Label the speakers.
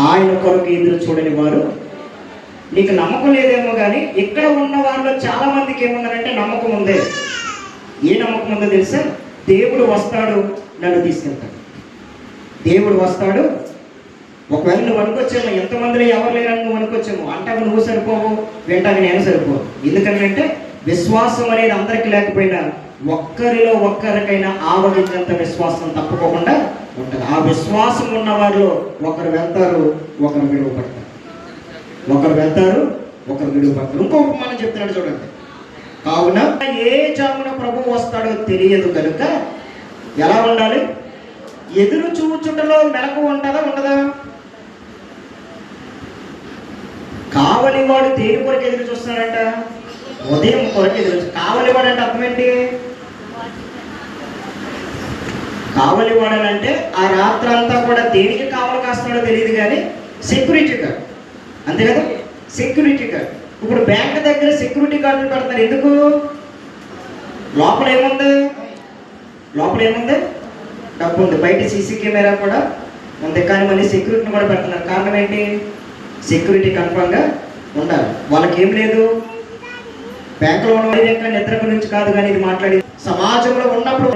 Speaker 1: ఆయన కొరకు ఎదురు చూడని వారు. నీకు నమ్మకం లేదేమో కానీ ఇక్కడ ఉన్న వాళ్ళలో చాలా మందికి ఏముందంటే నమ్మకం ఉంది. ఏ నమ్మకం ఉందో తెలుసా? దేవుడు వస్తాడు, నన్ను తీసుకెళ్తాడు. దేవుడు వస్తాడు. ఒకవేళ నువ్వు అనుకోవచ్చేమో, ఎంతమందిలో ఎవరు లేరని నువ్వు అనుకోవచ్చేమో, అంటావు నువ్వు సరిపోవు, వింటాను నేను సరిపోవు. ఎందుకంటే విశ్వాసం అనేది అందరికీ లేకపోయినా ఒక్కరిలో ఒక్కరికైనా ఆవగించేంత విశ్వాసం తప్పుకోకుండా ఉంటుంది. ఆ విశ్వాసం ఉన్న వారిలో ఒకరు వెళ్తారు, ఒకరు విడువపడతారు. ఒకరు వెళ్తారు, ఒకరు విడువపడతారు. ఇంకో ఉపమానం చెప్తున్నాడు చూడండి. కావున ఏ జామున ప్రభువు వస్తాడో తెలియదు కనుక ఎలా ఉండాలి? ఎదురు చూచుటలో మెలకు ఉంటుందా ఉండదా? కావలివాడు దేని కొరకు ఎదురు చూస్తున్నాడంట? ఉదయం కొరకు ఎదురు. కావలివాడు అంటే అర్థం ఏంటి? కావలివాడనంటే ఆ రాత్రంతా కూడా దేనికి కావలి కాస్తున్నాడో తెలియదు కానీ సెక్యూరిటీ గార్డ్, అంతే కదా? Security guard. ఇప్పుడు బ్యాంక్ దగ్గర సెక్యూరిటీ గార్డులు పెడతారు ఎందుకు? లోపల ఏముంది? లోపల ఏముంది? డబ్బు ఉంది. బయట సీసీ కెమెరా కూడా ఉంది, కానీ మళ్ళీ సెక్యూరిటీని కూడా పెడుతున్నారు. కారణం ఏంటి? సెక్యూరిటీ కన్ఫర్మ్గా ఉండాలి. వాళ్ళకి ఏం లేదు, బ్యాంకులో ఉన్న నిద్ర గురించి కాదు, కానీ ఇది మాట్లాడి సమాజంలో ఉన్నప్పుడు